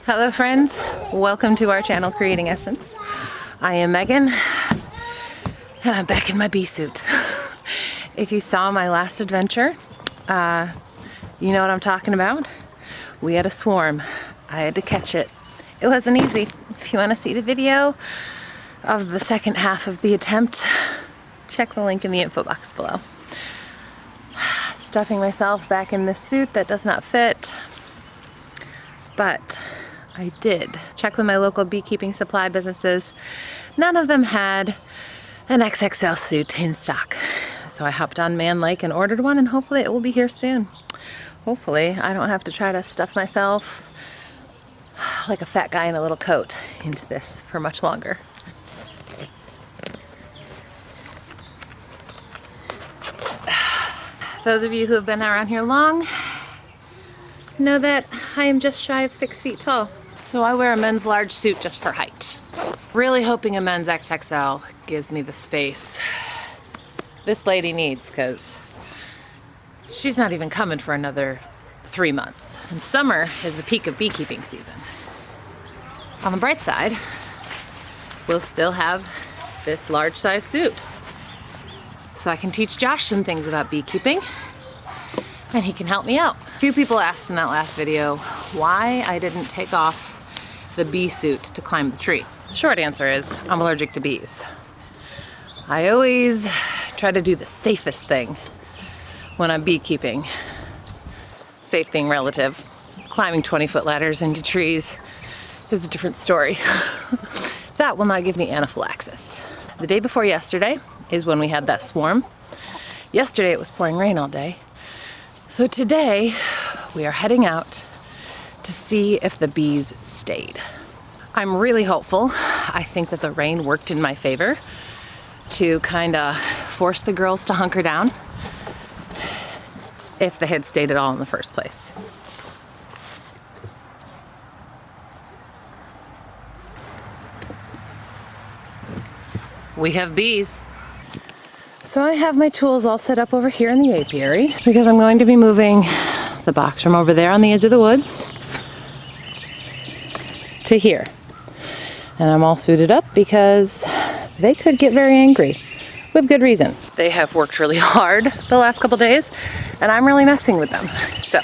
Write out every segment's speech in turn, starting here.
Hello friends, welcome to our channel Creating Essence. I am Megan and I'm back in my bee suit. If you saw my last adventure, you know what I'm talking about. We had a swarm. I had to catch it. It wasn't easy. If you want to see the video of the second half of the attempt, check the link in the info box below. Stuffing myself back in this suit that does not fit, but I did check with my local beekeeping supply businesses. None of them had an XXL suit in stock. So I hopped on Man Lake and ordered one, and hopefully it will be here soon. Hopefully I don't have to try to stuff myself like a fat guy in a little coat into this for much longer. Those of you who have been around here long know that I am just shy of 6 feet tall. So I wear a men's large suit just for height. Really hoping a men's XXL gives me the space this lady needs, because she's not even coming for another 3 months. And summer is the peak of beekeeping season. On the bright side, we'll still have this large size suit. So I can teach Josh some things about beekeeping, and he can help me out. A few people asked in that last video why I didn't take off the bee suit to climb the tree. The short answer is I'm allergic to bees. I always try to do the safest thing when I'm beekeeping. Safe being relative. Climbing 20-foot ladders into trees is a different story. That will not give me anaphylaxis. The day before yesterday is when we had that swarm. Yesterday it was pouring rain all day. So today we are heading out to see if the bees stayed. I'm really hopeful. I think that the rain worked in my favor to kind of force the girls to hunker down if they had stayed at all in the first place. We have bees. So I have my tools all set up over here in the apiary because I'm going to be moving the box from over there on the edge of the woods to here. And I'm all suited up because they could get very angry with good reason. They have worked really hard the last couple days and I'm really messing with them. So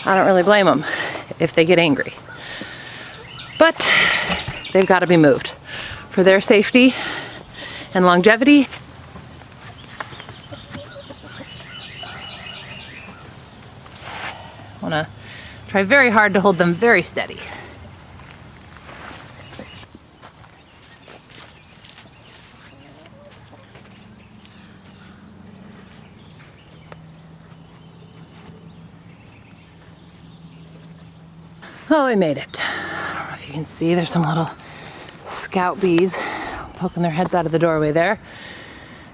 I don't really blame them if they get angry. But they've got to be moved for their safety and longevity. I want to try very hard to hold them very steady. Oh, we made it. I don't know if you can see, there's some little scout bees poking their heads out of the doorway there,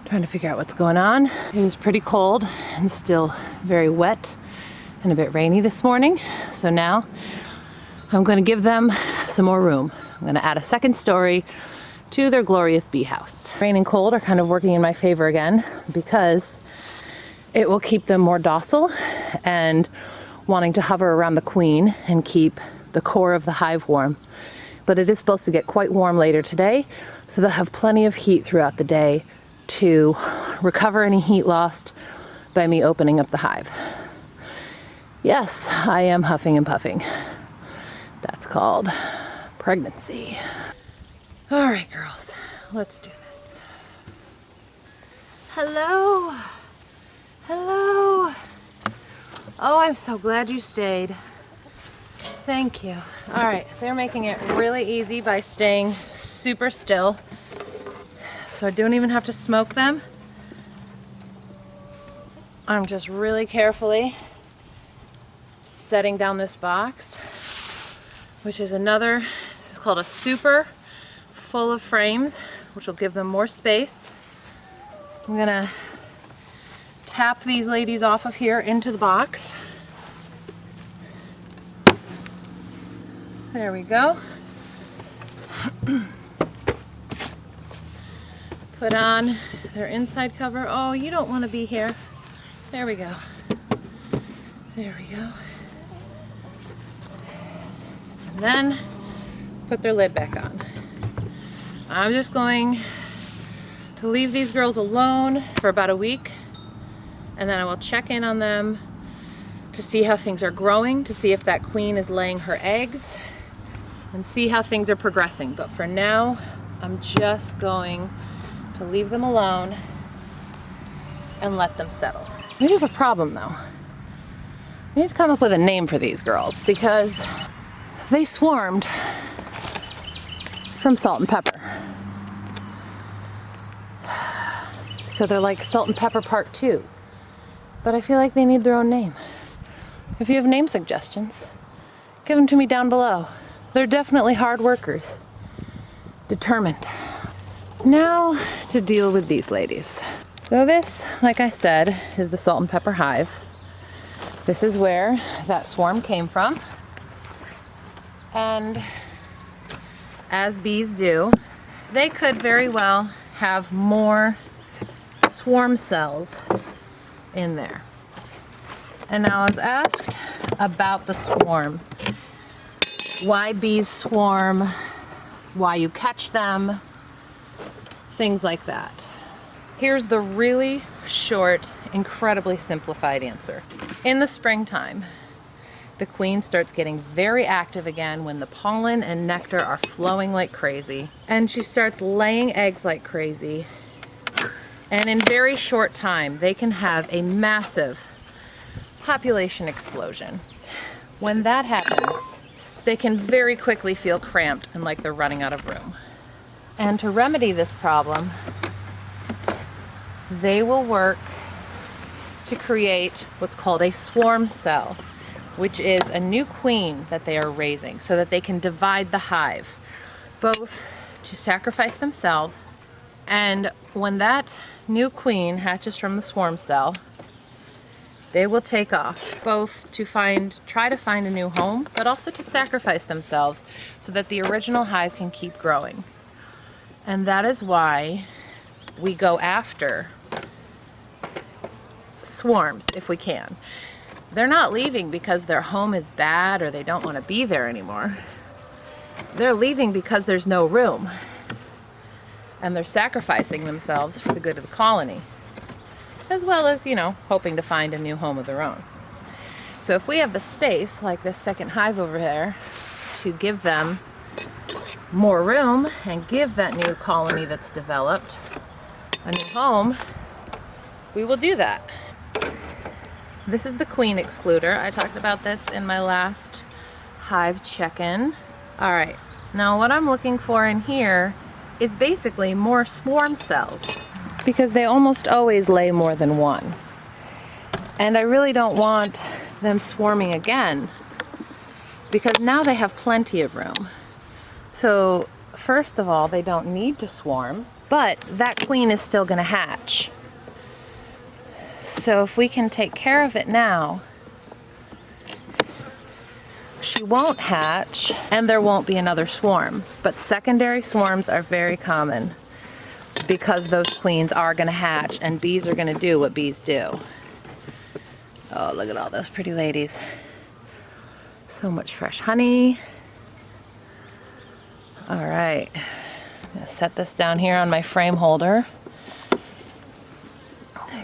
trying to figure out what's going on. It is pretty cold and still very wet and a bit rainy this morning. So now I'm going to give them some more room. I'm going to add a second story to their glorious bee house. Rain and cold are kind of working in my favor again because it will keep them more docile and wanting to hover around the queen and keep the core of the hive warm. But it is supposed to get quite warm later today, so they'll have plenty of heat throughout the day to recover any heat lost by me opening up the hive. Yes, I am huffing and puffing. That's called pregnancy. All right, girls, let's do this. Hello. Hello. Oh, I'm so glad you stayed. Thank you. All right, they're making it really easy by staying super still. So I don't even have to smoke them. I'm just really carefully setting down this box, which is this is called a super, full of frames, which will give them more space. I'm gonna tap these ladies off of here into the box. There we go. Put on their inside cover. Oh, you don't want to be here. There we go. There we go. then put their lid back on. I'm just going to leave these girls alone for about a week, and then I will check in on them to see how things are growing, to see if that queen is laying her eggs, and see how things are progressing. But for now, I'm just going to leave them alone and let them settle. We have a problem though. We need to come up with a name for these girls because they swarmed from salt and pepper. So they're like salt and pepper part 2. But I feel like they need their own name. If you have name suggestions, give them to me down below. They're definitely hard workers. Determined. Now to deal with these ladies. So this, like I said, is the salt and pepper hive. This is where that swarm came from. And as bees do, they could very well have more swarm cells in there. And now I was asked about the swarm. Why bees swarm, why you catch them, things like that. Here's the really short, incredibly simplified answer. In the springtime, the queen starts getting very active again when the pollen and nectar are flowing like crazy, and she starts laying eggs like crazy. And in very short time, they can have a massive population explosion. When that happens, they can very quickly feel cramped and like they're running out of room. And to remedy this problem, they will work to create what's called a swarm cell, which is a new queen that they are raising so that they can divide the hive, both to sacrifice themselves, and when that new queen hatches from the swarm cell, they will take off, both to try to find a new home, but also to sacrifice themselves so that the original hive can keep growing. And that is why we go after swarms if we can. They're not leaving because their home is bad or they don't want to be there anymore. They're leaving because there's no room. And they're sacrificing themselves for the good of the colony, as well as, you know, hoping to find a new home of their own. So if we have the space, like this second hive over there, to give them more room and give that new colony that's developed a new home, we will do that. This is the queen excluder. I talked about this in my last hive check-in. All right, now what I'm looking for in here is basically more swarm cells, because they almost always lay more than one. And I really don't want them swarming again, because now they have plenty of room. So first of all, they don't need to swarm, but that queen is still gonna hatch. So if we can take care of it now, she won't hatch and there won't be another swarm. But secondary swarms are very common because those queens are gonna hatch and bees are gonna do what bees do. Oh, look at all those pretty ladies. So much fresh honey. All right, I'm gonna set this down here on my frame holder.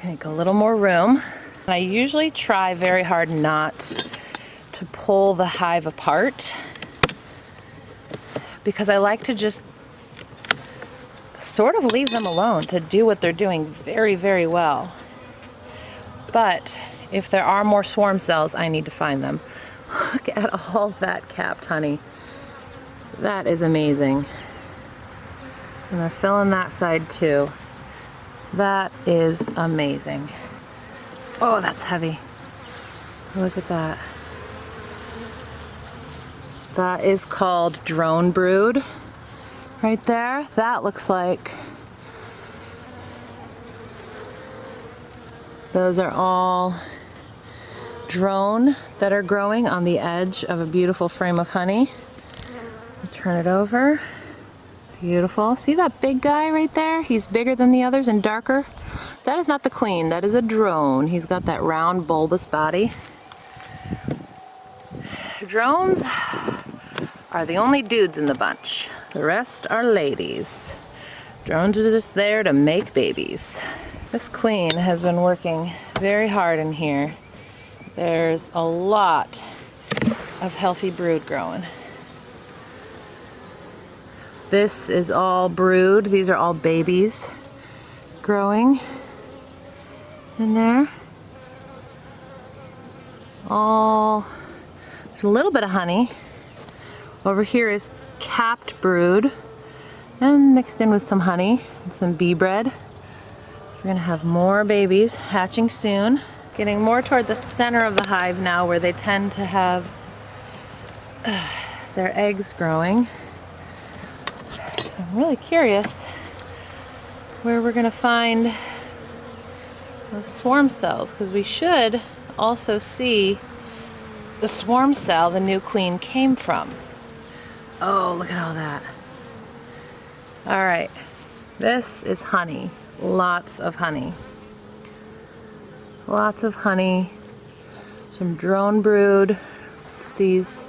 Make a little more room. And I usually try very hard not to pull the hive apart, because I like to just sort of leave them alone to do what they're doing very, very well. But if there are more swarm cells, I need to find them. Look at all that capped honey. That is amazing. And they're filling that side too. That is amazing. Oh, that's heavy. Look at that. That is called drone brood right there. That looks like those are all drone that are growing on the edge of a beautiful frame of honey. Turn it over. Beautiful. See that big guy right there? He's bigger than the others and darker. That is not the queen, that is a drone. He's got that round bulbous body. Drones are the only dudes in the bunch. The rest are ladies. Drones are just there to make babies. This queen has been working very hard in here. There's a lot of healthy brood growing. This is all brood. These are all babies growing in there. There's a little bit of honey. Over here is capped brood and mixed in with some honey and some bee bread. We're gonna have more babies hatching soon. Getting more toward the center of the hive now, where they tend to have their eggs growing. So I'm really curious where we're gonna find those swarm cells, because we should also see the swarm cell the new queen came from. Oh, look at all that. All right, this is honey. Lots of honey. Lots of honey. Some drone brood. It's these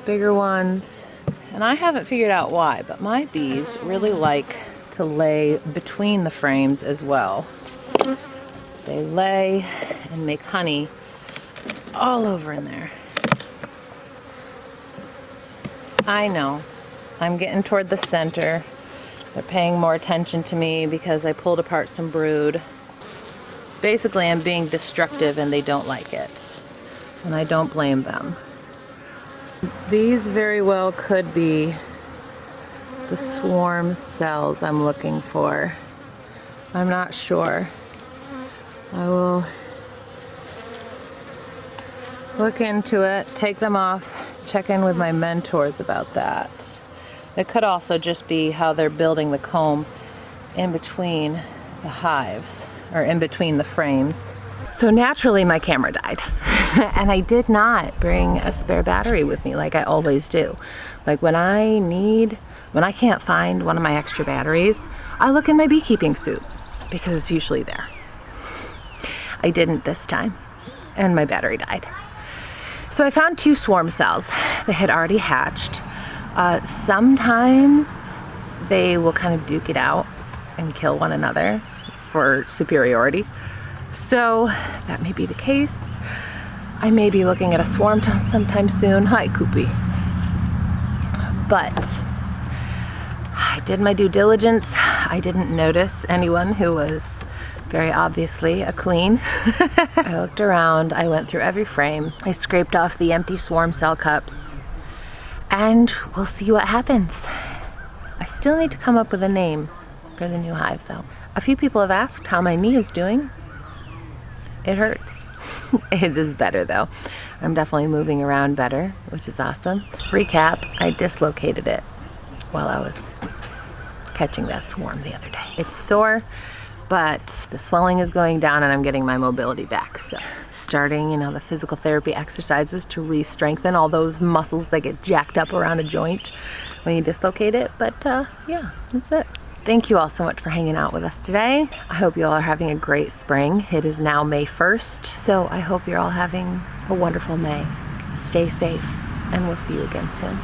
bigger ones. And I haven't figured out why, but my bees really like to lay between the frames as well. They lay and make honey all over in there. I know, I'm getting toward the center. They're paying more attention to me because I pulled apart some brood. Basically, I'm being destructive and they don't like it. And I don't blame them. These very well could be the swarm cells I'm looking for. I'm not sure. I will look into it, take them off, check in with my mentors about that. It could also just be how they're building the comb in between the hives, or in between the frames. So naturally my camera died. And I did not bring a spare battery with me like I always do. Like when I can't find one of my extra batteries, I look in my beekeeping suit because it's usually there. I didn't this time, and my battery died. So I found 2 swarm cells. They had already hatched. Sometimes they will kind of duke it out and kill one another for superiority. So that may be the case. I may be looking at a swarm sometime soon. Hi, Koopy. But I did my due diligence. I didn't notice anyone who was very obviously a queen. I looked around, I went through every frame. I scraped off the empty swarm cell cups, and we'll see what happens. I still need to come up with a name for the new hive though. A few people have asked how my knee is doing. It hurts. It is better though. I'm definitely moving around better, which is awesome. Recap, I dislocated it while I was catching that swarm the other day. It's sore, but the swelling is going down and I'm getting my mobility back. So starting, the physical therapy exercises to re-strengthen all those muscles that get jacked up around a joint when you dislocate it. But yeah, that's it. Thank you all so much for hanging out with us today. I hope you all are having a great spring. It is now May 1st, so I hope you're all having a wonderful May. Stay safe, and we'll see you again soon.